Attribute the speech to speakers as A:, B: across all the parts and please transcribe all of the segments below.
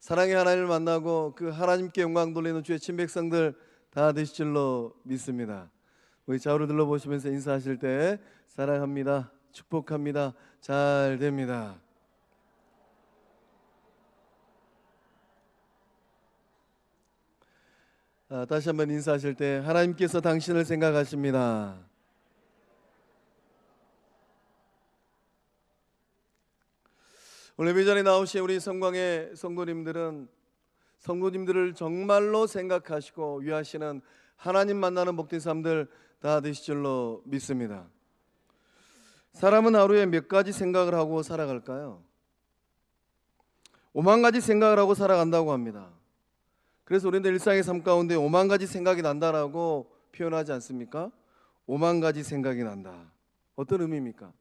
A: 사랑의 하나님을 만나고 그 하나님께 영광 돌리는 주의 친백성들 다 되실 줄로 믿습니다. 우리 좌우로 둘러보시면서 인사하실 때 사랑합니다, 축복합니다, 잘 됩니다. 다시 한번 인사하실 때 하나님께서 당신을 생각하십니다. 오늘 예배전에 나오신 우리 성광의 성도님들을 정말로 생각하시고 위하시는 하나님 만나는 복된 삶들 다 되실 줄로 믿습니다. 사람은 하루에 몇 가지 생각을 하고 살아갈까요? 5만 가지 생각을 하고 살아간다고 합니다. 그래서 우리는 일상의 삶 가운데 5만 가지 생각이 난다라고 표현하지 않습니까? 5만 가지 생각이 난다. 어떤 의미입니까?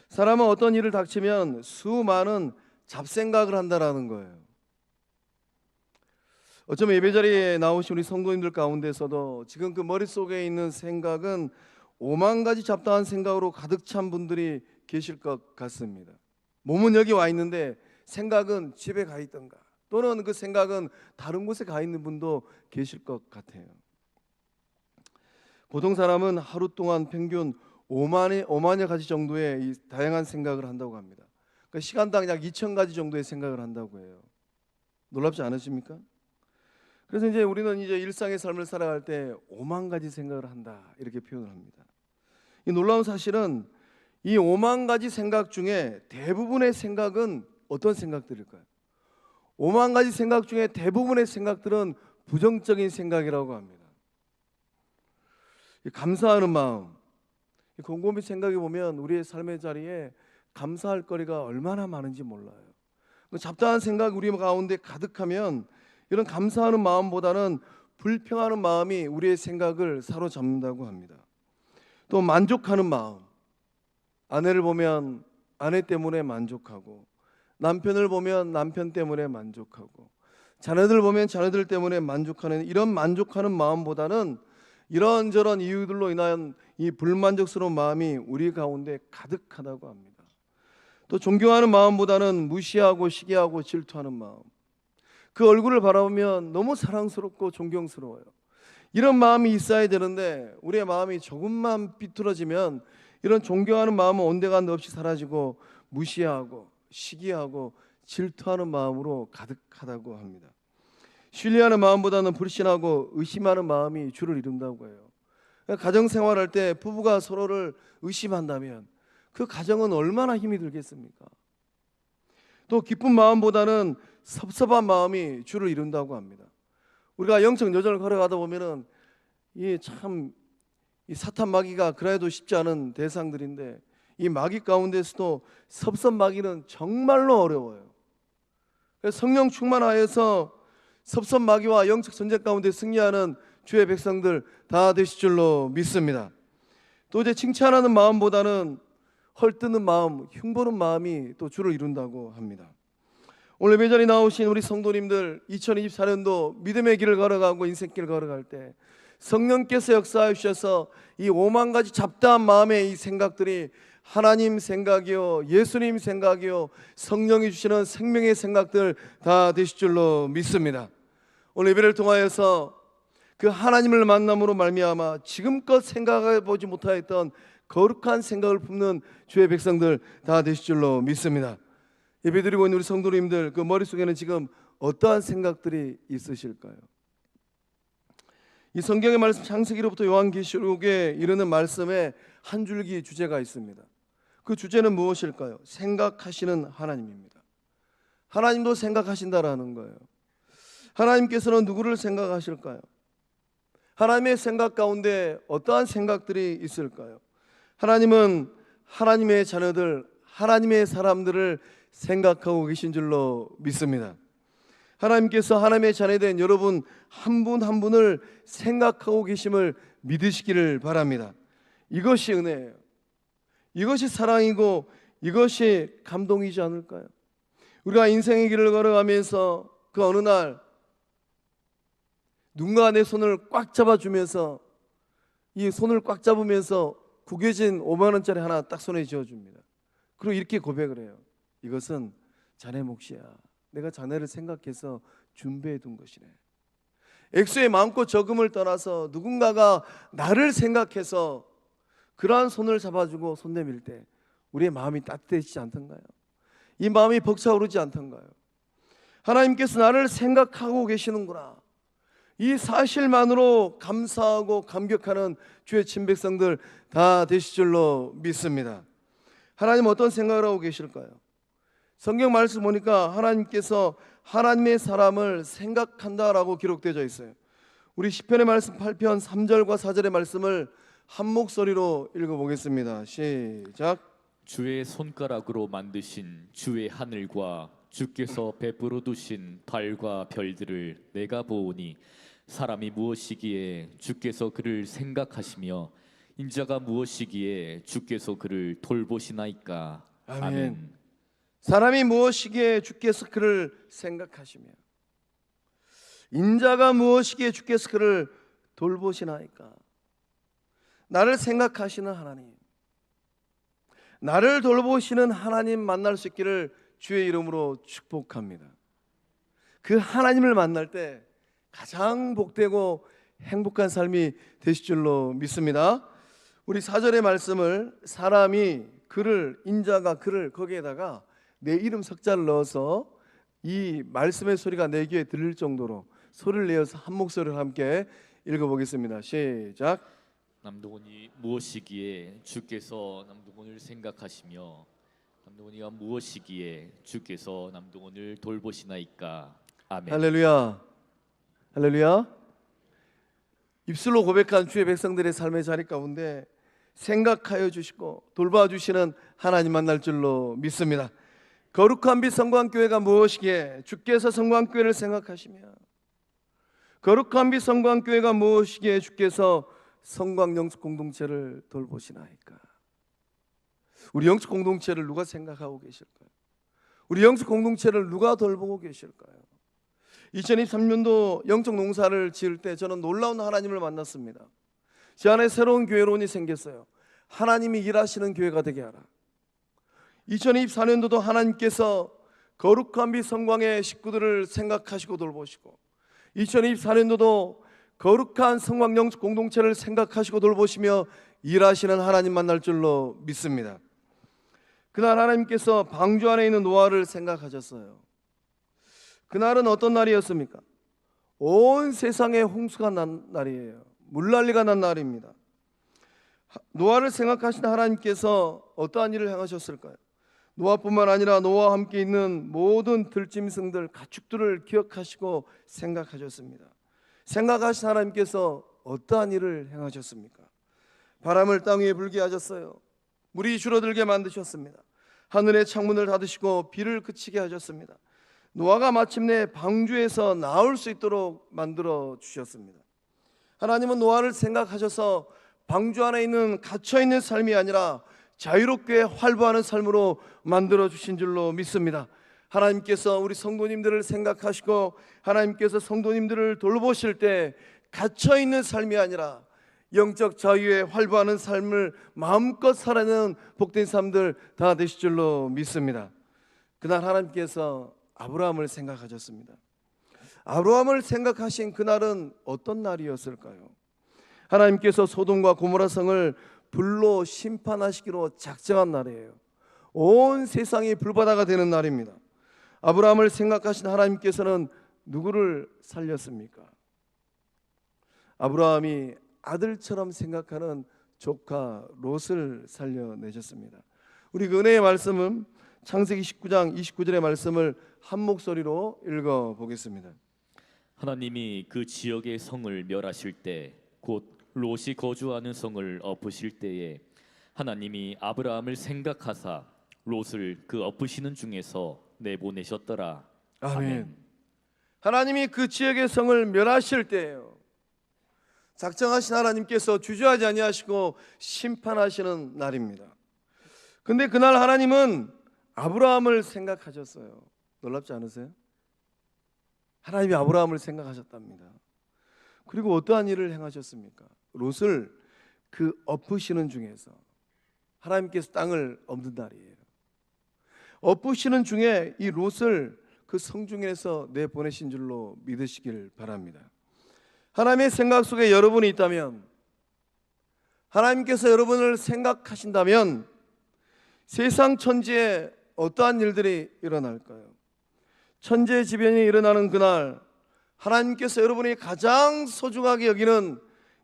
A: 사람은 어떤 일을 닥치면 수많은 잡생각을 한다라는 거예요. 어쩌면 예배자리에 나오신 우리 성도님들 가운데서도 지금 그 머릿속에 있는 생각은 5만 가지 잡다한 생각으로 가득 찬 분들이 계실 것 같습니다. 몸은 여기 와 있는데 생각은 집에 가 있던가, 또는 그 생각은 다른 곳에 가 있는 분도 계실 것 같아요. 보통 사람은 하루 동안 평균 5만여 가지 정도의 이 다양한 생각을 한다고 합니다. 그러니까 시간당 약 2,000가지 정도의 생각을 한다고 해요. 놀랍지 않으십니까? 그래서 이제 우리는 이제 일상의 삶을 살아갈 때 5만 가지 생각을 한다, 이렇게 표현을 합니다. 이 놀라운 사실은 이 5만 가지 생각 중에 대부분의 생각은 어떤 생각들일까요? 5만 가지 생각 중에 대부분의 생각들은 부정적인 생각이라고 합니다. 감사하는 마음, 곰곰이 생각해 보면 우리의 삶의 자리에 감사할 거리가 얼마나 많은지 몰라요. 잡다한 생각 우리 가운데 가득하면 이런 감사하는 마음보다는 불평하는 마음이 우리의 생각을 사로잡는다고 합니다. 또 만족하는 마음, 아내를 보면 아내 때문에 만족하고, 남편을 보면 남편 때문에 만족하고, 자녀들 보면 자녀들 때문에 만족하는 이런 만족하는 마음보다는 이런저런 이유들로 인한 이 불만족스러운 마음이 우리 가운데 가득하다고 합니다. 또 존경하는 마음보다는 무시하고 시기하고 질투하는 마음, 그 얼굴을 바라보면 너무 사랑스럽고 존경스러워요. 이런 마음이 있어야 되는데 우리의 마음이 조금만 삐뚤어지면 이런 존경하는 마음은 온데간데 없이 사라지고 무시하고 시기하고 질투하는 마음으로 가득하다고 합니다. 신뢰하는 마음보다는 불신하고 의심하는 마음이 주를 이룬다고 해요. 가정생활할 때 부부가 서로를 의심한다면 그 가정은 얼마나 힘이 들겠습니까? 또 기쁜 마음보다는 섭섭한 마음이 주를 이룬다고 합니다. 우리가 영적 여정을 걸어가다 보면은 이 사탄 마귀가 그래도 쉽지 않은 대상들인데, 이 마귀 가운데서도 섭섭 마귀는 정말로 어려워요. 그래서 성령 충만하여서 섭섭 마귀와 영적 전쟁 가운데 승리하는 주의 백성들 다 되실 줄로 믿습니다. 또 이제 칭찬하는 마음보다는 헐뜯는 마음, 흉보는 마음이 또 주를 이룬다고 합니다. 오늘 예배전에 나오신 우리 성도님들 2024년도 믿음의 길을 걸어가고 인생길을 걸어갈 때 성령께서 역사해 주셔서 이 5만 가지 잡다한 마음의 이 생각들이 하나님 생각이요, 예수님 생각이요, 성령이 주시는 생명의 생각들 다 되실 줄로 믿습니다. 오늘 예배를 통하여서 그 하나님을 만남으로 말미암아 지금껏 생각해 보지 못하였던 거룩한 생각을 품는 주의 백성들 다 되실 줄로 믿습니다. 예배드리고 있는 우리 성도님들 그 머릿속에는 지금 어떠한 생각들이 있으실까요? 이 성경의 말씀 창세기로부터 요한계시록에 이르는 말씀에 한 줄기 주제가 있습니다. 그 주제는 무엇일까요? 생각하시는 하나님입니다. 하나님도 생각하신다라는 거예요. 하나님께서는 누구를 생각하실까요? 하나님의 생각 가운데 어떠한 생각들이 있을까요? 하나님은 하나님의 자녀들, 하나님의 사람들을 생각하고 계신 줄로 믿습니다. 하나님께서 하나님의 자녀된 여러분 한 분 한 분을 생각하고 계심을 믿으시기를 바랍니다. 이것이 은혜예요. 이것이 사랑이고 이것이 감동이지 않을까요? 우리가 인생의 길을 걸어가면서 그 어느 날 누군가 내 손을 꽉 잡아주면서 이 손을 꽉 잡으면서 구겨진 5만 원짜리 하나 딱 손에 쥐어줍니다. 그리고 이렇게 고백을 해요. 이것은 자네 몫이야. 내가 자네를 생각해서 준비해 둔 것이네. 액수의 많고 적음을 떠나서 누군가가 나를 생각해서 그러한 손을 잡아주고 손 내밀 때 우리의 마음이 따뜻해지지 않던가요? 이 마음이 벅차오르지 않던가요? 하나님께서 나를 생각하고 계시는구나, 이 사실만으로 감사하고 감격하는 주의 친백성들 다 되실 줄로 믿습니다. 하나님 어떤 생각을 하고 계실까요? 성경 말씀 보니까 하나님께서 하나님의 사람을 생각한다라고 기록되어 있어요. 우리 시편의 말씀 8편 3절과 4절의 말씀을 한 목소리로 읽어보겠습니다. 시작.
B: 주의 손가락으로 만드신 주의 하늘과 주께서 베풀어 두신 달과 별들을 내가 보오니 사람이 무엇이기에 주께서 그를 생각하시며 인자가 무엇이기에 주께서 그를 돌보시나이까. 아멘.
A: 사람이 무엇이기에 주께서 그를 생각하시며 인자가 무엇이기에 주께서 그를 돌보시나이까. 나를 생각하시는 하나님, 나를 돌보시는 하나님 만날 수 있기를 주의 이름으로 축복합니다. 그 하나님을 만날 때 가장 복되고 행복한 삶이 되실 줄로 믿습니다. 우리 4절의 말씀을 사람이 그를, 인자가 그를, 거기에다가 내 이름 석자를 넣어서 이 말씀의 소리가 내 귀에 들릴 정도로 소리를 내어서 한 목소리로 함께 읽어보겠습니다. 시작.
B: 남동원이 무엇이기에 주께서 남동원을 생각하시며 남동원이가 무엇이기에 주께서 남동원을 돌보시나이까. 아멘.
A: 할렐루야. 할렐루야. 입술로 고백한 주의 백성들의 삶의 자리 가운데 생각하여 주시고 돌봐주시는 하나님 만날 줄로 믿습니다. 거룩한 빛 성광교회가 무엇이기에 주께서 성광교회를 생각하시며 거룩한 빛 성광교회가 무엇이기에 주께서 성광 영적 공동체를 돌보시나이까. 우리 영적 공동체를 누가 생각하고 계실까요? 우리 영적 공동체를 누가 돌보고 계실까요? 2023년도 영적 농사를 지을 때 저는 놀라운 하나님을 만났습니다. 제 안에 새로운 교회론이 생겼어요. 하나님이 일하시는 교회가 되게 하라. 2024년도도 하나님께서 거룩한 빛 성광의 식구들을 생각하시고 돌보시고 2024년도도 거룩한 성광 영적 공동체를 생각하시고 돌보시며 일하시는 하나님 만날 줄로 믿습니다. 그날 하나님께서 방주 안에 있는 노아를 생각하셨어요. 그날은 어떤 날이었습니까? 온 세상에 홍수가 난 날이에요. 물난리가 난 날입니다. 노아를 생각하신 하나님께서 어떠한 일을 행하셨을까요? 노아뿐만 아니라 노아와 함께 있는 모든 들짐승들, 가축들을 기억하시고 생각하셨습니다. 생각하신 하나님께서 어떠한 일을 행하셨습니까? 바람을 땅 위에 불게 하셨어요. 물이 줄어들게 만드셨습니다. 하늘의 창문을 닫으시고 비를 그치게 하셨습니다. 노아가 마침내 방주에서 나올 수 있도록 만들어 주셨습니다. 하나님은 노아를 생각하셔서 방주 안에 있는 갇혀있는 삶이 아니라 자유롭게 활보하는 삶으로 만들어 주신 줄로 믿습니다. 하나님께서 우리 성도님들을 생각하시고 하나님께서 성도님들을 돌보실 때 갇혀있는 삶이 아니라 영적 자유에 활보하는 삶을 마음껏 살아내는 복된 삶들 다 되실 줄로 믿습니다. 그날 하나님께서 아브라함을 생각하셨습니다. 아브라함을 생각하신 그날은 어떤 날이었을까요? 하나님께서 소돔과 고모라 성을 불로 심판하시기로 작정한 날이에요. 온 세상이 불바다가 되는 날입니다. 아브라함을 생각하신 하나님께서는 누구를 살렸습니까? 아브라함이 아들처럼 생각하는 조카 롯을 살려내셨습니다. 우리 그 은혜의 말씀은 창세기 19장 29절의 말씀을 한 목소리로 읽어보겠습니다.
B: 하나님이 그 지역의 성을 멸하실 때 곧 롯이 거주하는 성을 엎으실 때에 하나님이 아브라함을 생각하사 롯을 그 엎으시는 중에서 내보내셨더라.
A: 아멘. 하나님이 그 지역의 성을 멸하실 때예요. 작정하신 하나님께서 주저하지 아니하시고 심판하시는 날입니다. 근데 그날 하나님은 아브라함을 생각하셨어요. 놀랍지 않으세요? 하나님이 아브라함을 생각하셨답니다. 그리고 어떠한 일을 행하셨습니까? 롯을 그 엎으시는 중에서 하나님께서 땅을 엎는 날이에요. 엎으시는 중에 이 롯을 그 그 성중에서 내보내신 줄로 믿으시길 바랍니다. 하나님의 생각 속에 여러분이 있다면, 하나님께서 여러분을 생각하신다면 세상 천지에 어떠한 일들이 일어날까요? 천재지변이 일어나는 그날, 하나님께서 여러분이 가장 소중하게 여기는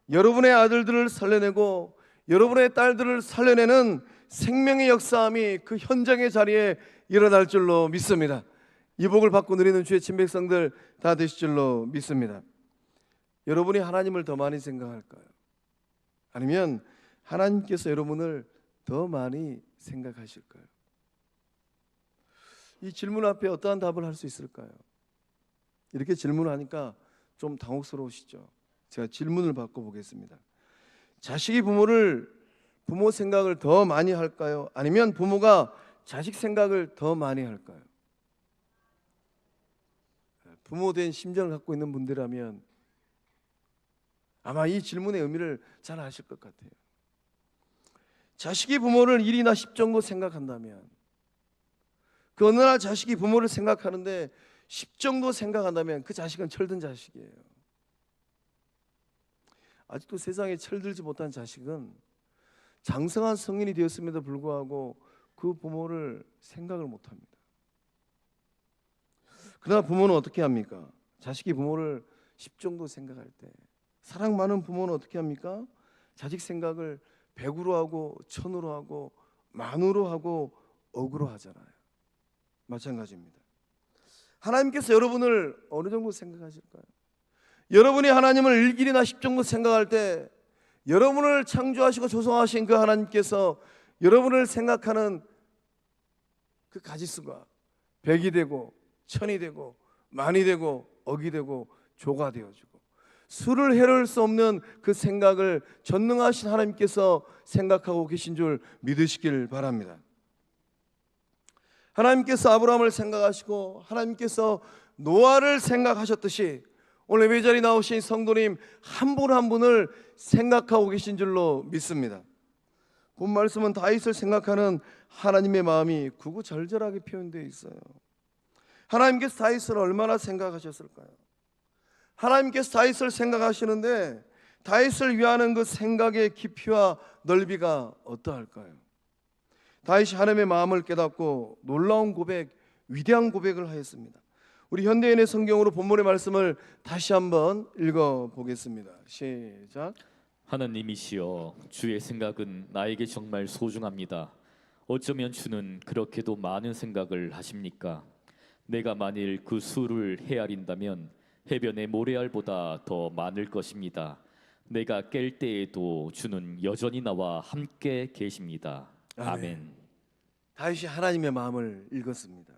A: 여러분의 아들들을 살려내고 여러분의 딸들을 살려내는 생명의 역사함이 그 현장의 자리에 일어날 줄로 믿습니다. 이 복을 받고 누리는 주의 친백성들 다 되실 줄로 믿습니다. 여러분이 하나님을 더 많이 생각할까요? 아니면 하나님께서 여러분을 더 많이 생각하실까요? 이 질문 앞에 어떠한 답을 할 수 있을까요? 이렇게 질문하니까 좀 당혹스러우시죠? 제가 질문을 바꿔보겠습니다. 자식이 부모 생각을 더 많이 할까요? 아니면 부모가 자식 생각을 더 많이 할까요? 부모 된 심정을 갖고 있는 분들이라면 아마 이 질문의 의미를 잘 아실 것 같아요. 자식이 부모를 1이나 10 정도 생각한다면, 그 어느 날 자식이 부모를 생각하는데 10 정도 생각한다면 그 자식은 철든 자식이에요. 아직도 세상에 철들지 못한 자식은 장성한 성인이 되었음에도 불구하고 그 부모를 생각을 못합니다. 그러나 부모는 어떻게 합니까? 자식이 부모를 10 정도 생각할 때, 사랑 많은 부모는 어떻게 합니까? 자식 생각을 100으로 하고 1000으로 하고 만으로 하고 억으로 하잖아요. 마찬가지입니다. 하나님께서 여러분을 어느 정도 생각하실까요? 여러분이 하나님을 1길이나 10 정도 생각할 때, 여러분을 창조하시고 조성하신 그 하나님께서 여러분을 생각하는 그 가지수가 100이 되고 1000이 되고 만이 되고 억이 되고 조가 되어지고, 수를 헤아릴 수 없는 그 생각을 전능하신 하나님께서 생각하고 계신 줄 믿으시길 바랍니다. 하나님께서 아브라함을 생각하시고 하나님께서 노아를 생각하셨듯이 오늘 예배자리에 나오신 성도님 한 분 한 분을 생각하고 계신 줄로 믿습니다. 본 말씀은 다윗을 생각하는 하나님의 마음이 구구절절하게 표현되어 있어요. 하나님께서 다윗을 얼마나 생각하셨을까요? 하나님께서 다윗을 생각하시는데 다윗을 위하는 그 생각의 깊이와 넓이가 어떠할까요? 다윗이 하나님의 마음을 깨닫고 놀라운 고백, 위대한 고백을 하였습니다. 우리 현대인의 성경으로 본문의 말씀을 다시 한번 읽어보겠습니다. 시작.
B: 하나님이시여, 주의 생각은 나에게 정말 소중합니다. 어쩌면 주는 그렇게도 많은 생각을 하십니까? 내가 만일 그 수를 헤아린다면 해변의 모래알보다 더 많을 것입니다. 내가 깰 때에도 주는 여전히 나와 함께 계십니다. 아멘.
A: 다윗이 하나님의 마음을 읽었습니다.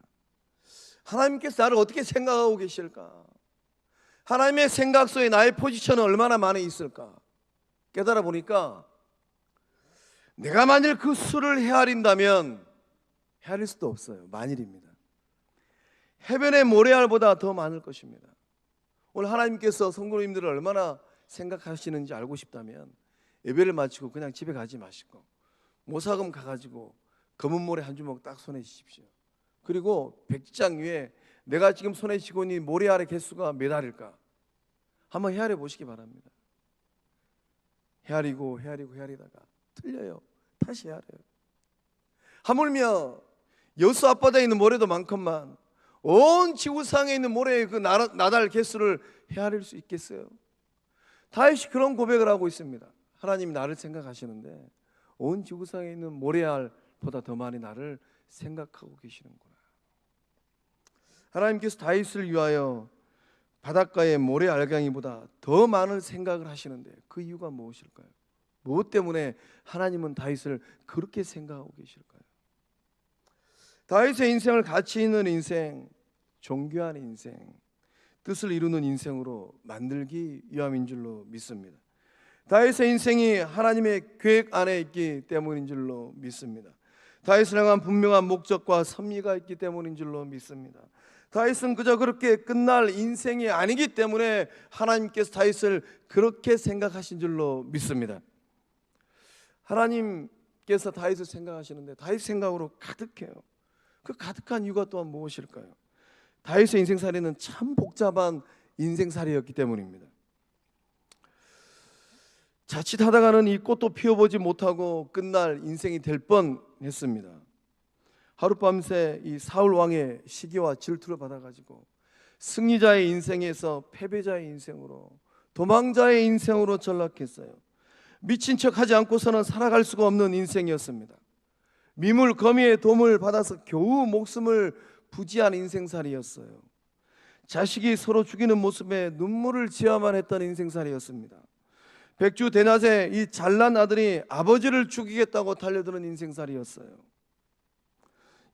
A: 하나님께서 나를 어떻게 생각하고 계실까? 하나님의 생각 속에 나의 포지션은 얼마나 많이 있을까? 깨달아 보니까 내가 만일 그 수를 헤아린다면, 헤아릴 수도 없어요. 만일입니다. 해변의 모래알보다 더 많을 것입니다. 오늘 하나님께서 성도님들을 얼마나 생각하시는지 알고 싶다면 예배를 마치고 그냥 집에 가지 마시고 모사금 가가지고 검은 모래 한 주먹 딱 손에 쥐십시오. 그리고 백지장 위에 내가 지금 손에 쥐고 있는 모래알의 개수가 몇 알일까 한번 헤아려 보시기 바랍니다. 헤아리다가 틀려요. 다시 헤아려요. 하물며 여수 앞바다에 있는 모래도 많건만 온 지구상에 있는 모래의 그 나달 개수를 헤아릴 수 있겠어요? 다윗이 그런 고백을 하고 있습니다. 하나님이 나를 생각하시는데 온 지구상에 있는 모래알보다 더 많이 나를 생각하고 계시는구나. 하나님께서 다윗을 위하여 바닷가의 모래 알갱이보다 더 많은 생각을 하시는데 그 이유가 무엇일까요? 무엇 때문에 하나님은 다윗을 그렇게 생각하고 계실까요? 다윗의 인생을 가치 있는 인생, 존귀한 인생, 뜻을 이루는 인생으로 만들기 위함인 줄로 믿습니다. 다윗의 인생이 하나님의 계획 안에 있기 때문인 줄로 믿습니다. 다윗을 향한 분명한 목적과 섭리가 있기 때문인 줄로 믿습니다. 다윗은 그저 그렇게 끝날 인생이 아니기 때문에 하나님께서 다윗을 그렇게 생각하신 줄로 믿습니다. 하나님께서 다윗을 생각하시는데 다윗 생각으로 가득해요. 그 가득한 이유가 또한 무엇일까요? 다윗의 인생살이는 참 복잡한 인생살이였기 때문입니다. 자칫하다가는 이 꽃도 피워보지 못하고 끝날 인생이 될 뻔했습니다. 하룻밤새 이 사울 왕의 시기와 질투를 받아가지고 승리자의 인생에서 패배자의 인생으로, 도망자의 인생으로 전락했어요. 미친 척하지 않고서는 살아갈 수가 없는 인생이었습니다. 미물 거미의 도움을 받아서 겨우 목숨을 부지한 인생살이었어요. 자식이 서로 죽이는 모습에 눈물을 지어야만 했던 인생살이었습니다. 백주 대낮에 이 잘난 아들이 아버지를 죽이겠다고 달려드는 인생살이었어요.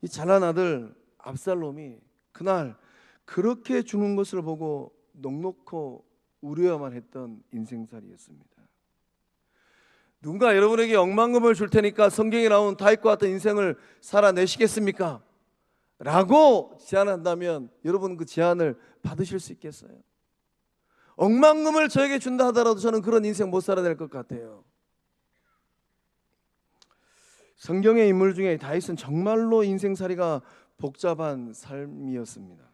A: 이 잘난 아들 압살롬이 그날 그렇게 죽는 것을 보고 넋놓고 우려야만 했던 인생살이었습니다. 누군가 여러분에게 억만금을 줄 테니까 성경에 나온 다윗과 같은 인생을 살아내시겠습니까? 라고 제안한다면 여러분 그 제안을 받으실 수 있겠어요? 억만금을 저에게 준다 하더라도 저는 그런 인생 못 살아낼 것 같아요. 성경의 인물 중에 다윗은 정말로 인생살이가 복잡한 삶이었습니다.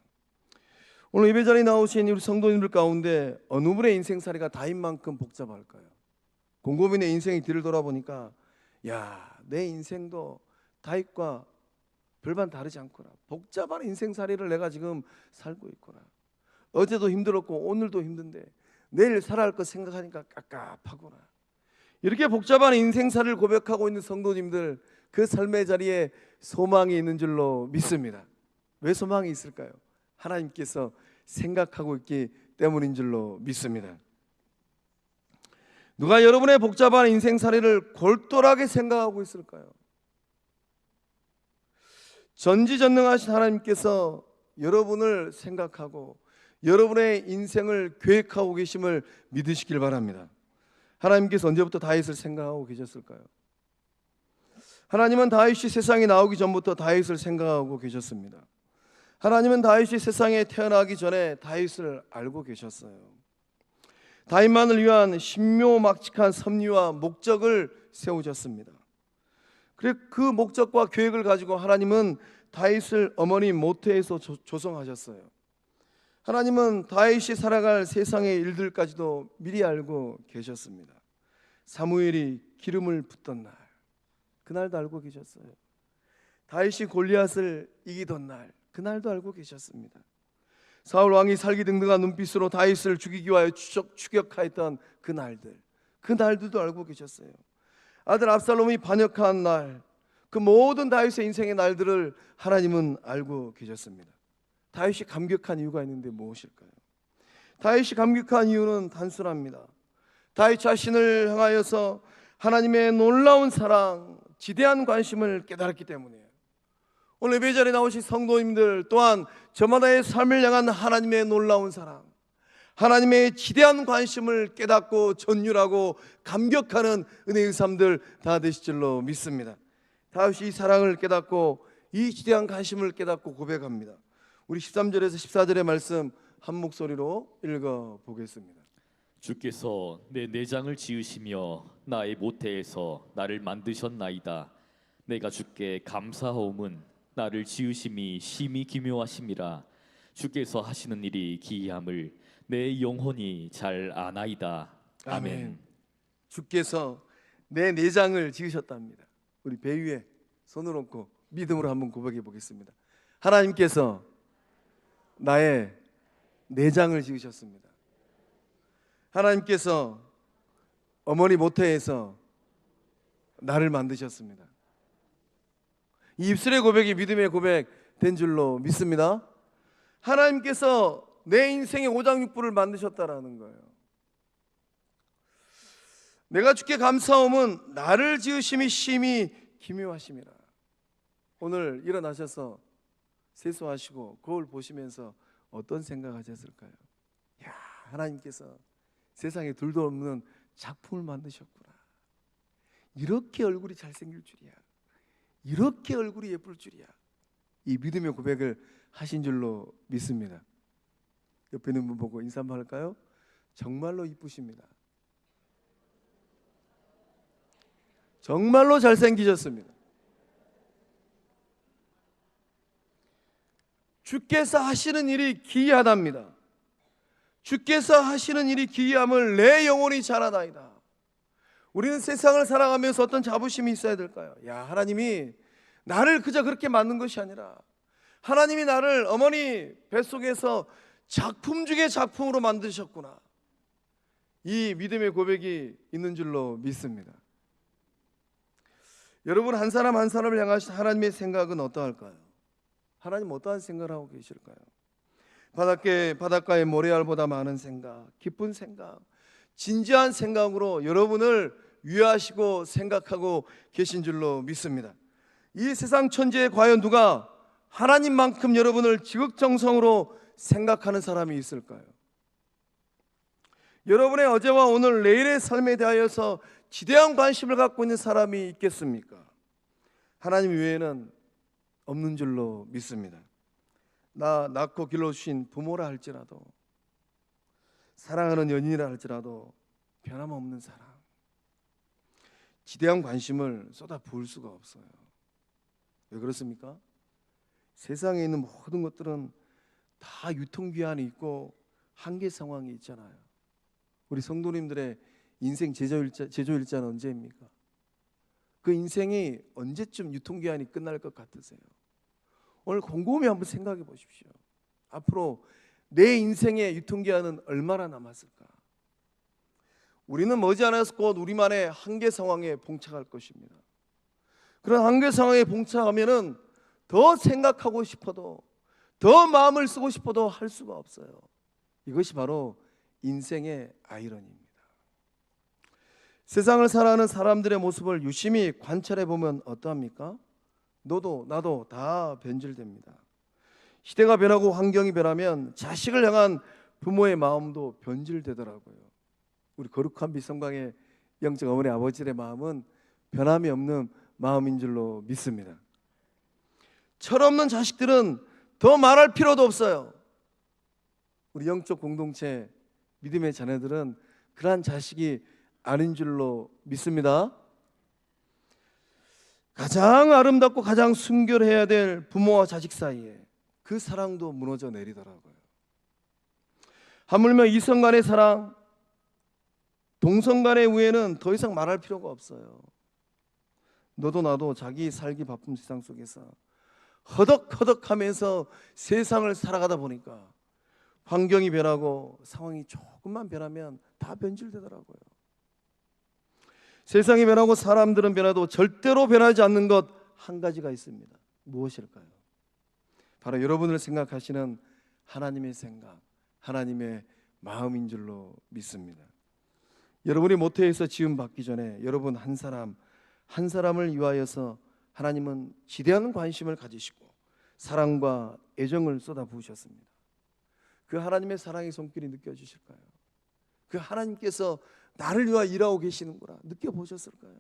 A: 오늘 예배 자리에 나오신 우리 성도님들 가운데 어느 분의 인생살이가 다윗만큼 복잡할까요? 곰곰이 내 인생의 뒤를 돌아보니까 내 인생도 다윗과 별반 다르지 않구나. 복잡한 인생살이를 내가 지금 살고 있구나. 어제도 힘들었고 오늘도 힘든데 내일 살아갈 것 생각하니까 깝깝하구나. 이렇게 복잡한 인생살이를 고백하고 있는 성도님들, 그 삶의 자리에 소망이 있는 줄로 믿습니다. 왜 소망이 있을까요? 하나님께서 생각하고 있기 때문인 줄로 믿습니다. 누가 여러분의 복잡한 인생살이를 골똘하게 생각하고 있을까요? 전지전능하신 하나님께서 여러분을 생각하고 여러분의 인생을 계획하고 계심을 믿으시길 바랍니다. 하나님께서 언제부터 다윗을 생각하고 계셨을까요? 하나님은 다윗이 세상에 나오기 전부터 다윗을 생각하고 계셨습니다. 하나님은 다윗이 세상에 태어나기 전에 다윗을 알고 계셨어요. 다윗만을 위한 신묘막측한 섭리와 목적을 세우셨습니다. 그래서 그 목적과 계획을 가지고 하나님은 다윗을 어머니 모태에서 조성하셨어요. 하나님은 다윗이 살아갈 세상의 일들까지도 미리 알고 계셨습니다. 사무엘이 기름을 붓던 날, 그날도 알고 계셨어요. 다윗이 골리앗을 이기던 날, 그날도 알고 계셨습니다. 사울 왕이 살기등등한 눈빛으로 다윗을 죽이기 위하여 추격하였던 그날들도 알고 계셨어요. 아들 압살롬이 반역한 날, 그 모든 다윗의 인생의 날들을 하나님은 알고 계셨습니다. 다윗이 감격한 이유가 있는데 무엇일까요? 다윗이 감격한 이유는 단순합니다. 다윗 자신을 향하여서 하나님의 놀라운 사랑, 지대한 관심을 깨달았기 때문이에요. 오늘 예배 자리에 나오신 성도님들 또한 저마다의 삶을 향한 하나님의 놀라운 사랑, 하나님의 지대한 관심을 깨닫고 전율하고 감격하는 은혜의 삶들 다 되실 줄로 믿습니다. 다윗이 이 사랑을 깨닫고 이 지대한 관심을 깨닫고 고백합니다. 우리 13절에서 14절의 말씀 한 목소리로 읽어보겠습니다.
B: 주께서 내 내장을 지으시며 나의 모태에서 나를 만드셨나이다. 내가 주께 감사하옴은 나를 지으심이 심히 기묘하심이라. 주께서 하시는 일이 기이함을 내 영혼이 잘 아나이다. 아멘.
A: 주께서 내 내장을 지으셨답니다. 우리 배 위에 손을 얹고 믿음으로 한번 고백해 보겠습니다. 하나님께서 나의 내장을 지으셨습니다. 하나님께서 어머니 모태에서 나를 만드셨습니다. 이 입술의 고백이 믿음의 고백 된 줄로 믿습니다. 하나님께서 내 인생의 오장육부를 만드셨다라는 거예요. 내가 주께 감사함은 나를 지으심이 심히 기묘하심이라. 오늘 일어나셔서 세수하시고 거울 보시면서 어떤 생각하셨을까요? 야, 하나님께서 세상에 둘도 없는 작품을 만드셨구나. 이렇게 얼굴이 잘생길 줄이야. 이렇게 얼굴이 예쁠 줄이야. 이 믿음의 고백을 하신 줄로 믿습니다. 옆에 있는 분 보고 인사 한번 할까요? 정말로 이쁘십니다. 정말로 잘생기셨습니다. 주께서 하시는 일이 기이하답니다. 주께서 하시는 일이 기이함을 내 영혼이 잘 아나이다. 우리는 세상을 살아가면서 어떤 자부심이 있어야 될까요? 야, 하나님이 나를 그저 그렇게 만든 것이 아니라 하나님이 나를 어머니 뱃속에서 작품 중에 작품으로 만드셨구나. 이 믿음의 고백이 있는 줄로 믿습니다. 여러분, 한 사람 한 사람을 향하신 하나님의 생각은 어떠할까요? 하나님 어떠한 생각을 하고 계실까요? 바닷가의 모래알보다 많은 생각, 기쁜 생각, 진지한 생각으로 여러분을 위하시고 생각하고 계신 줄로 믿습니다. 이 세상 천지에 과연 누가 하나님만큼 여러분을 지극정성으로 생각하는 사람이 있을까요? 여러분의 어제와 오늘 내일의 삶에 대하여서 지대한 관심을 갖고 있는 사람이 있겠습니까? 하나님 외에는 없는 줄로 믿습니다. 나 낳고 길러주신 부모라 할지라도, 사랑하는 연인이라 할지라도 변함없는 사랑, 지대한 관심을 쏟아 부을 수가 없어요. 왜 그렇습니까? 세상에 있는 모든 것들은 다 유통기한이 있고 한계 상황이 있잖아요. 우리 성도님들의 인생 제조일자는 언제입니까? 그 인생이 언제쯤 유통기한이 끝날 것 같으세요? 오늘 곰곰이 한번 생각해 보십시오. 앞으로 내 인생의 유통기한은 얼마나 남았을까? 우리는 머지않아서 곧 우리만의 한계 상황에 봉착할 것입니다. 그런 한계 상황에 봉착하면은 더 생각하고 싶어도, 더 마음을 쓰고 싶어도 할 수가 없어요. 이것이 바로 인생의 아이러니입니다. 세상을 살아가는 사람들의 모습을 유심히 관찰해 보면 어떠합니까? 너도 나도 다 변질됩니다. 시대가 변하고 환경이 변하면 자식을 향한 부모의 마음도 변질되더라고요. 우리 거룩한 비성강의 영적 어머니 아버지의 마음은 변함이 없는 마음인 줄로 믿습니다. 철없는 자식들은 더 말할 필요도 없어요. 우리 영적 공동체 믿음의 자녀들은 그러한 자식이 아닌 줄로 믿습니다. 가장 아름답고 가장 순결해야 될 부모와 자식 사이에 그 사랑도 무너져 내리더라고요. 하물며 이성 간의 사랑, 동성 간의 우애는 더 이상 말할 필요가 없어요. 너도 나도 자기 살기 바쁜 세상 속에서 허덕허덕하면서 세상을 살아가다 보니까 환경이 변하고 상황이 조금만 변하면 다 변질되더라고요. 세상이 변하고 사람들은 변해도 절대로 변하지 않는 것 한 가지가 있습니다. 무엇일까요? 바로 여러분을 생각하시는 하나님의 생각, 하나님의 마음인 줄로 믿습니다. 여러분이 모태에서 지음 받기 전에 여러분 한 사람 한 사람을 위하여서 하나님은 지대한 관심을 가지시고 사랑과 애정을 쏟아부으셨습니다. 그 하나님의 사랑의 손길이 느껴지실까요? 그 하나님께서 나를 위하여 일하고 계시는구나 느껴보셨을까요?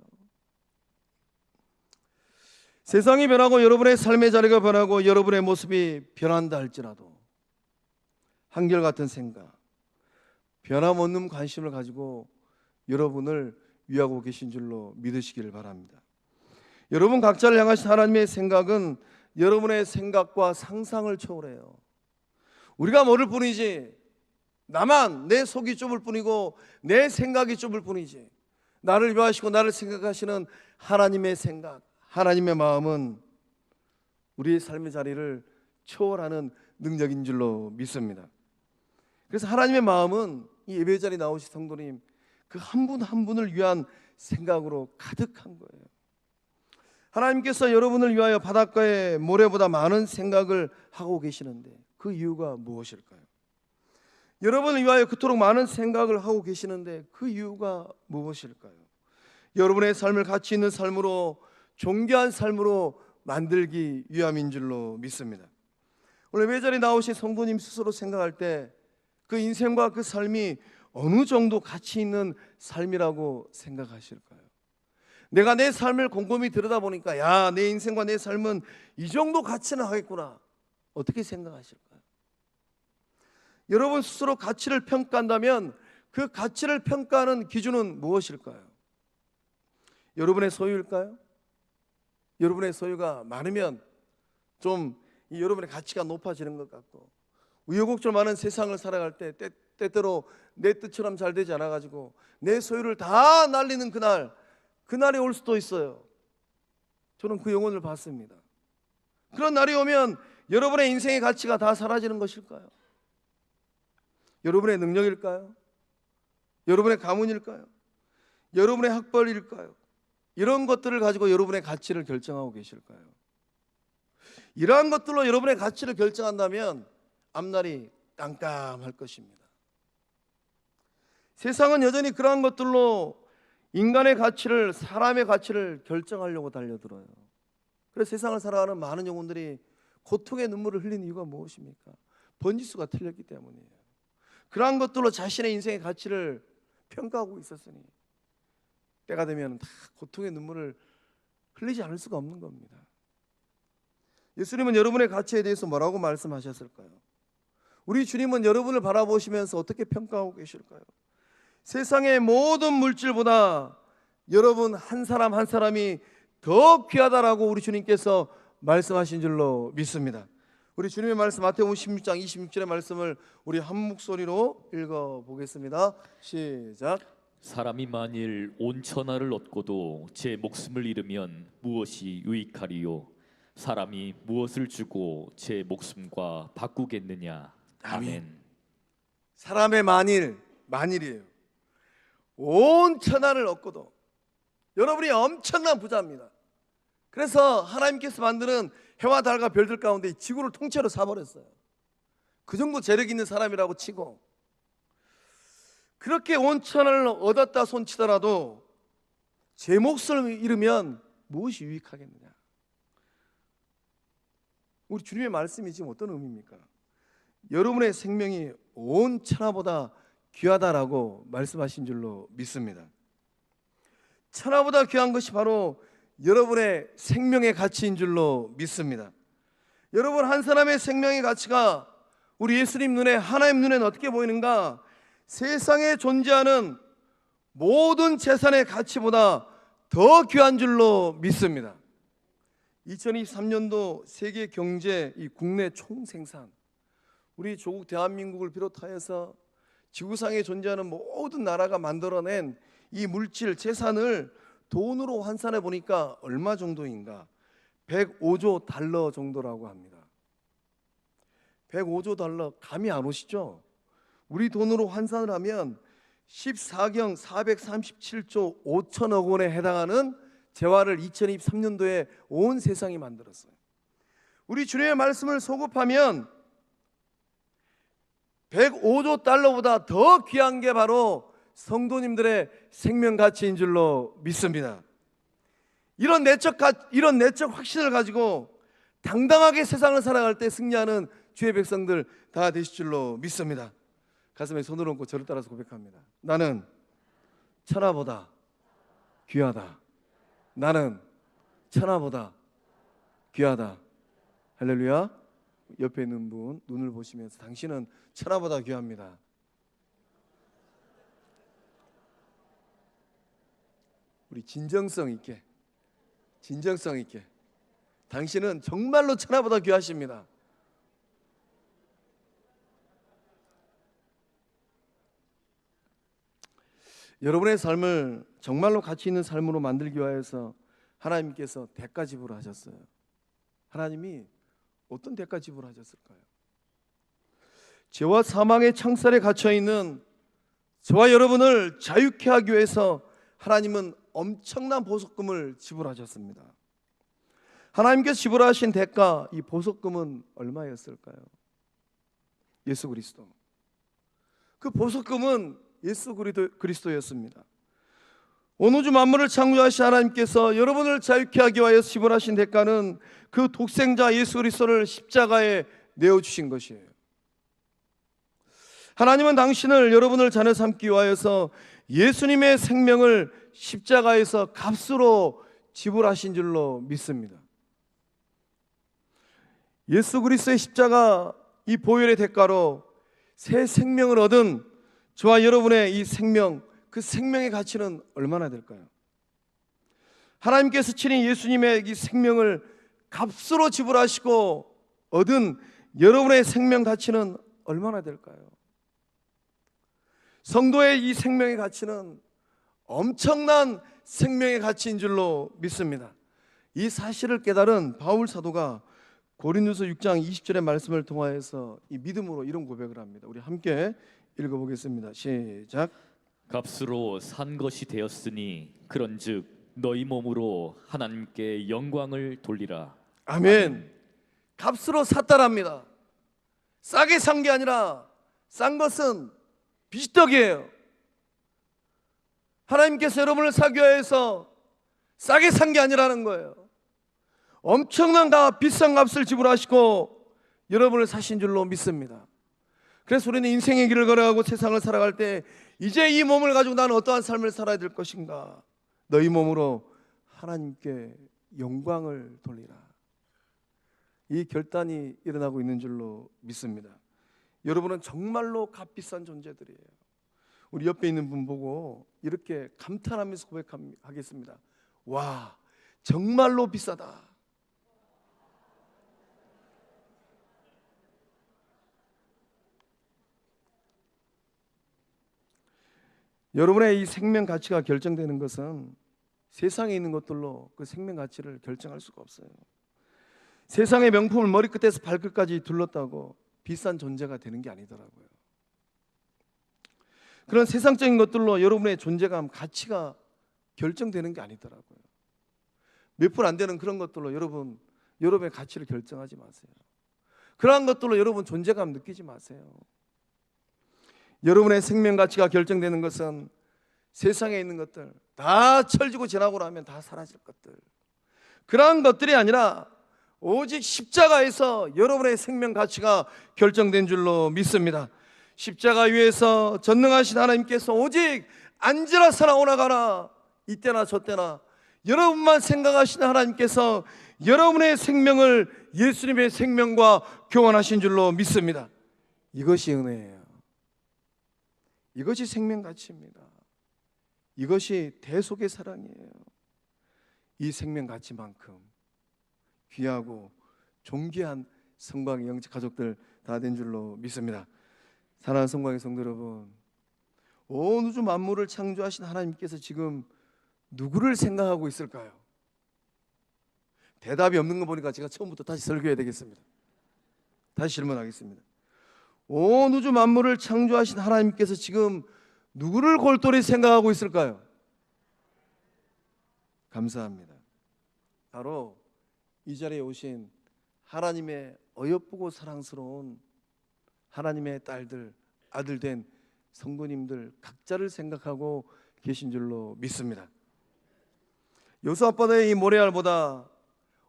A: 세상이 변하고 여러분의 삶의 자리가 변하고 여러분의 모습이 변한다 할지라도 한결같은 생각, 변함없는 관심을 가지고 여러분을 위하고 계신 줄로 믿으시기를 바랍니다. 여러분 각자를 향하신 하나님의 생각은 여러분의 생각과 상상을 초월해요. 우리가 모를 뿐이지, 나만 내 속이 좁을 뿐이고 내 생각이 좁을 뿐이지, 나를 위하시고 나를 생각하시는 하나님의 생각, 하나님의 마음은 우리의 삶의 자리를 초월하는 능력인 줄로 믿습니다. 그래서 하나님의 마음은 이 예배 자리에 나오신 성도님 그 한 분 한 분을 위한 생각으로 가득한 거예요. 하나님께서 여러분을 위하여 바닷가의 모래보다 많은 생각을 하고 계시는데 그 이유가 무엇일까요? 여러분을 위하여 그토록 많은 생각을 하고 계시는데 그 이유가 무엇일까요? 여러분의 삶을 가치 있는 삶으로, 존귀한 삶으로 만들기 위함인 줄로 믿습니다. 오늘 예배 자리에 나오신 성도님 스스로 생각할 때 그 인생과 그 삶이 어느 정도 가치 있는 삶이라고 생각하실까요? 내가 내 삶을 곰곰이 들여다보니까 야, 내 인생과 내 삶은 이 정도 가치는 하겠구나. 어떻게 생각하실까요? 여러분 스스로 가치를 평가한다면 그 가치를 평가하는 기준은 무엇일까요? 여러분의 소유일까요? 여러분의 소유가 많으면 좀 이 여러분의 가치가 높아지는 것 같고, 우여곡절 많은 세상을 살아갈 때 때때로 내 뜻처럼 잘 되지 않아 가지고 내 소유를 다 날리는 그날이 올 수도 있어요. 저는 그 영혼을 봤습니다. 그런 날이 오면 여러분의 인생의 가치가 다 사라지는 것일까요? 여러분의 능력일까요? 여러분의 가문일까요? 여러분의 학벌일까요? 이런 것들을 가지고 여러분의 가치를 결정하고 계실까요? 이러한 것들로 여러분의 가치를 결정한다면 앞날이 깜깜할 것입니다. 세상은 여전히 그러한 것들로 인간의 가치를, 사람의 가치를 결정하려고 달려들어요. 그래서 세상을 살아가는 많은 영혼들이 고통의 눈물을 흘리는 이유가 무엇입니까? 번지수가 틀렸기 때문이에요. 그러한 것들로 자신의 인생의 가치를 평가하고 있었으니 때가 되면 다 고통의 눈물을 흘리지 않을 수가 없는 겁니다. 예수님은 여러분의 가치에 대해서 뭐라고 말씀하셨을까요? 우리 주님은 여러분을 바라보시면서 어떻게 평가하고 계실까요? 세상의 모든 물질보다 여러분 한 사람 한 사람이 더 귀하다라고 우리 주님께서 말씀하신 줄로 믿습니다. 우리 주님의 말씀 마태복음 16장 26절의 말씀을 우리 한 목소리로 읽어보겠습니다. 시작.
B: 사람이 만일 온 천하를 얻고도 제 목숨을 잃으면 무엇이 유익하리요? 사람이 무엇을 주고 제 목숨과 바꾸겠느냐? 아멘.
A: 사람의 만일이에요. 온 천하를 얻고도, 여러분이 엄청난 부자입니다. 그래서 하나님께서 만드는 해와 달과 별들 가운데 이 지구를 통째로 사버렸어요. 그 정도 재력 있는 사람이라고 치고, 그렇게 온 천하를 얻었다 손치더라도 제 목숨을 잃으면 무엇이 유익하겠느냐? 우리 주님의 말씀이 지금 어떤 의미입니까? 여러분의 생명이 온 천하보다 귀하다라고 말씀하신 줄로 믿습니다. 천하보다 귀한 것이 바로 여러분의 생명의 가치인 줄로 믿습니다. 여러분, 한 사람의 생명의 가치가 우리 예수님 눈에, 하나님 눈에는 어떻게 보이는가? 세상에 존재하는 모든 재산의 가치보다 더 귀한 줄로 믿습니다. 2023년도 세계 경제 이 국내 총생산, 우리 조국 대한민국을 비롯하여서 지구상에 존재하는 모든 나라가 만들어낸 이 물질 재산을 돈으로 환산해 보니까 얼마 정도인가? 105조 달러 정도라고 합니다. 105조 달러 감이 안 오시죠? 우리 돈으로 환산을 하면 14경 437조 5천억 원에 해당하는 재화를 2023년도에 온 세상이 만들었어요. 우리 주님의 말씀을 소급하면 105조 달러보다 더 귀한 게 바로 성도님들의 생명 가치인 줄로 믿습니다. 이런 내적 확신을 가지고 당당하게 세상을 살아갈 때 승리하는 주의 백성들 다 되실 줄로 믿습니다. 가슴에 손을 얹고 저를 따라서 고백합니다. 나는 천하보다 귀하다. 나는 천하보다 귀하다. 할렐루야. 옆에 있는 분 눈을 보시면서 당신은 천하보다 귀합니다. 우리 진정성 있게 당신은 정말로 천하보다 귀하십니다. 여러분의 삶을 정말로 가치 있는 삶으로 만들기 위해서 하나님께서 대가 지불하셨어요. 하나님이 어떤 대가 지불하셨을까요? 죄와 사망의 창살에 갇혀 있는 저와 여러분을 자유케 하기 위해서 하나님은 엄청난 보석금을 지불하셨습니다. 하나님께서 지불하신 대가, 이 보석금은 얼마였을까요? 예수 그리스도. 그 보석금은 예수 그리스도였습니다. 온 우주 만물을 창조하신 하나님께서 여러분을 자유케 하기 위하여 지불하신 대가는 그 독생자 예수 그리스도를 십자가에 내어주신 것이에요. 하나님은 당신을, 여러분을 자녀 삼기 위하여서 예수님의 생명을 십자가에서 값으로 지불하신 줄로 믿습니다. 예수 그리스도의 십자가, 이 보혈의 대가로 새 생명을 얻은 저와 여러분의 이 생명, 그 생명의 가치는 얼마나 될까요? 하나님께서 친히 예수님의 이 생명을 값으로 지불하시고 얻은 여러분의 생명 가치는 얼마나 될까요? 성도의 이 생명의 가치는 엄청난 생명의 가치인 줄로 믿습니다. 이 사실을 깨달은 바울 사도가 고린도서 6장 20절의 말씀을 통하여서 이 믿음으로 이런 고백을 합니다. 우리 함께 읽어보겠습니다. 시작.
B: 값으로 산 것이 되었으니 그런즉 너희 몸으로 하나님께 영광을 돌리라.
A: 아멘. 값으로 샀다랍니다. 싸게 산 게 아니라 싼 것은 비지떡이에요. 하나님께서 여러분을 사기 위해서 싸게 산 게 아니라는 거예요. 엄청난 비싼 값을 지불하시고 여러분을 사신 줄로 믿습니다. 그래서 우리는 인생의 길을 걸어가고 세상을 살아갈 때 이제 이 몸을 가지고 나는 어떠한 삶을 살아야 될 것인가? 너희 몸으로 하나님께 영광을 돌리라. 이 결단이 일어나고 있는 줄로 믿습니다. 여러분은 정말로 값비싼 존재들이에요. 우리 옆에 있는 분 보고 이렇게 감탄하면서 고백하겠습니다. 와, 정말로 비싸다. 여러분의 이 생명 가치가 결정되는 것은 세상에 있는 것들로 그 생명 가치를 결정할 수가 없어요. 세상의 명품을 머리끝에서 발끝까지 둘렀다고 비싼 존재가 되는 게 아니더라고요. 그런 세상적인 것들로 여러분의 존재감, 가치가 결정되는 게 아니더라고요. 몇 푼 안 되는 그런 것들로 여러분의 가치를 결정하지 마세요. 그러한 것들로 여러분 존재감 느끼지 마세요. 여러분의 생명 가치가 결정되는 것은 세상에 있는 것들 다 철지고 지나고 나면 다 사라질 것들, 그러한 것들이 아니라 오직 십자가에서 여러분의 생명 가치가 결정된 줄로 믿습니다. 십자가 위에서 전능하신 하나님께서 오직 앉으라서나 오나가나 이때나 저때나 여러분만 생각하시는 하나님께서 여러분의 생명을 예수님의 생명과 교환하신 줄로 믿습니다. 이것이 은혜예요. 이것이 생명 가치입니다. 이것이 대속의 사랑이에요. 이 생명 가치만큼 귀하고 존귀한 성광의 영적 가족들 다 된 줄로 믿습니다. 사랑하는 성광의 성도 여러분, 온 우주 만물을 창조하신 하나님께서 지금 누구를 생각하고 있을까요? 대답이 없는 거 보니까 제가 처음부터 다시 설교해야 되겠습니다. 다시 질문하겠습니다. 온 우주 만물을 창조하신 하나님께서 지금 누구를 골똘히 생각하고 있을까요? 감사합니다. 바로 이 자리에 오신 하나님의 어여쁘고 사랑스러운 하나님의 딸들, 아들 된 성도님들 각자를 생각하고 계신 줄로 믿습니다. 여수 앞바다의 이 모래알보다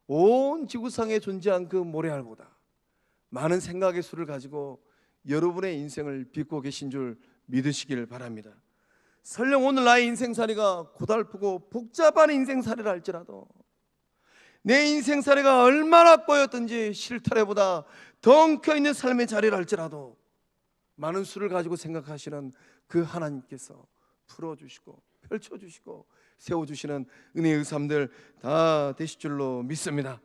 A: 온 지구상에 존재한 그 모래알보다 많은 생각의 수를 가지고 여러분의 인생을 빚고 계신 줄 믿으시길 바랍니다. 설령 오늘 나의 인생살이가 고달프고 복잡한 인생살이라 할지라도 내 인생살이가 얼마나 꼬였든지 실타래보다 더 엉켜있는 삶의 자리라 할지라도 많은 수를 가지고 생각하시는 그 하나님께서 풀어주시고 펼쳐주시고 세워주시는 은혜의 삶들 다 되실 줄로 믿습니다.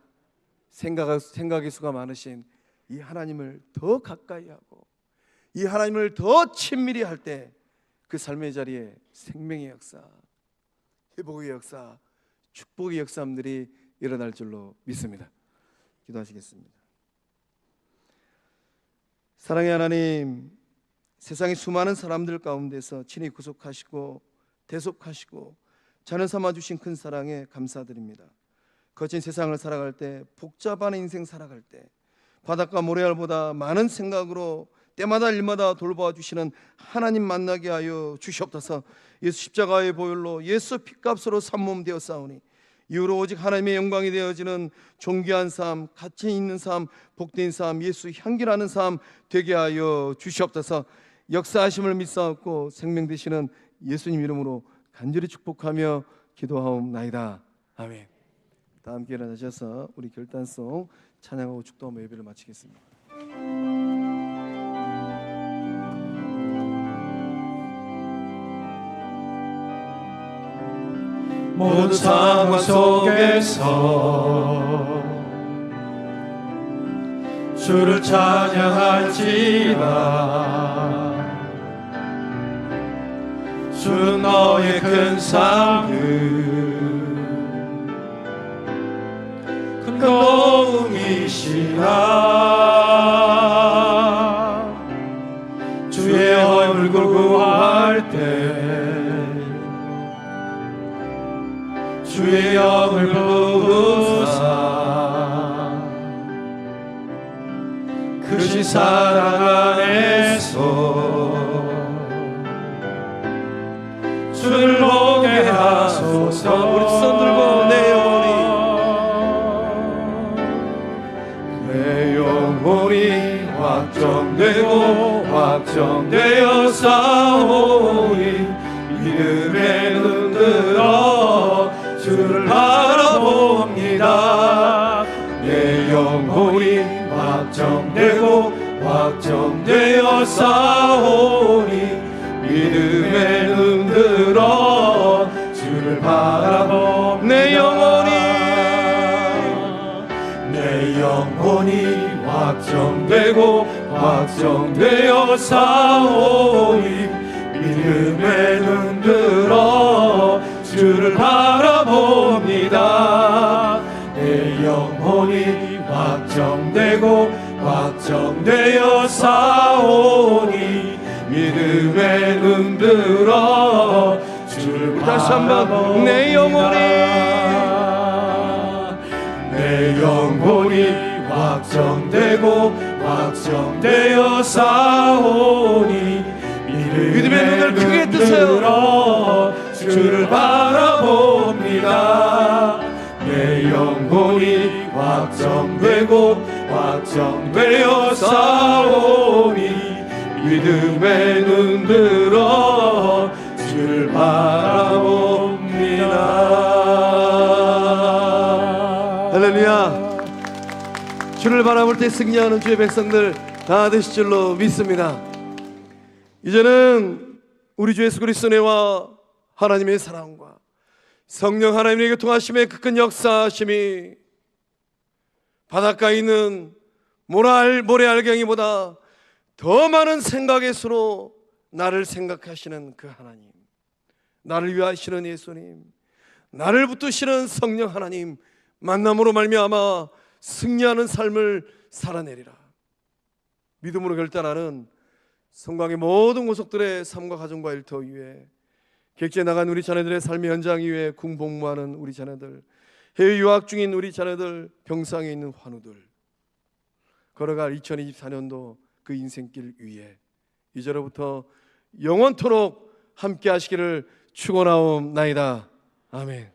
A: 생각의 수가 많으신 이 하나님을 더 가까이 하고 이 하나님을 더 친밀히 할 때 그 삶의 자리에 생명의 역사, 회복의 역사, 축복의 역사들이 일어날 줄로 믿습니다. 기도하시겠습니다. 사랑의 하나님, 세상의 수많은 사람들 가운데서 친히 구속하시고 대속하시고 자녀 삼아주신 큰 사랑에 감사드립니다. 거친 세상을 살아갈 때, 복잡한 인생 살아갈 때 바닷가 모래알보다 많은 생각으로 때마다 일마다 돌봐주시는 하나님 만나게 하여 주시옵소서. 예수 십자가의 보혈로 예수 피값으로 산몸 되었사오니 이후로 오직 하나님의 영광이 되어지는 존귀한 삶, 가치 있는 삶, 복된 삶, 예수 향기나는 삶 되게 하여 주시옵소서. 역사하심을 믿사옵고 생명 되시는 예수님 이름으로 간절히 축복하며 기도하옵나이다. 아멘. 다 함께 일어나셔서 우리 결단송 찬양하고 축도하며 예배를 마치겠습니다.
C: 모든 상황 속에서 주를 찬양할지라. 주는 너의 큰 상급 큰 도움이시라. 주의 얼굴 구할 때 주의 영을 부으사 크신 사랑 안에서 주를 보게 하소서.
A: 우리 손 들고
C: 내 영혼이 확정되고 확정되어 싸우니 믿음에 눈들어 주를 바라봅니다. 내 영혼이 확정되고 확정되어 싸우니 믿음에 눈들어 주를 바라봅니다. 내 영혼이 확정되고 확정되어 싸우니 믿음에 눈들어 주를 바라봅니다. 내 영혼이 확정되고 확정되어 싸우니 믿음에 눈들어 주를
A: 다시 한번 내
C: 영혼이 확정되고 확정되어 싸우니
A: 믿음의 눈을 크게 뜨세요.
C: 주를 바라봅니다. 내 영혼이 확정되고 확정되어 싸우니 믿음에 눈들어 주를 바라봅니다.
A: 할렐루야. 주를 바라볼 때 승리하는 주의 백성들 다 되실 줄로 믿습니다. 이제는 우리 주 예수 그리스도의 은혜와 하나님의 사랑과 성령 하나님의 교통하심의 그 큰 역사하심이 바닷가에 있는 모래알갱이보다 더 많은 생각의 수로 나를 생각하시는 그 하나님, 나를 위하시는 예수님, 나를 붙드시는 성령 하나님 만남으로 말미암아 승리하는 삶을 살아내리라. 믿음으로 결단하는 성광의 모든 구속들의 삶과 가정과 일터 위에, 객지에 나간 우리 자녀들의 삶의 현장 위에 군복무하는 우리 자녀들, 해외 유학 중인 우리 자녀들, 병상에 있는 환우들, 걸어갈 2024년도 그 인생길 위에 이제로부터 영원토록 함께 하시기를 축원하옵나이다. 아멘.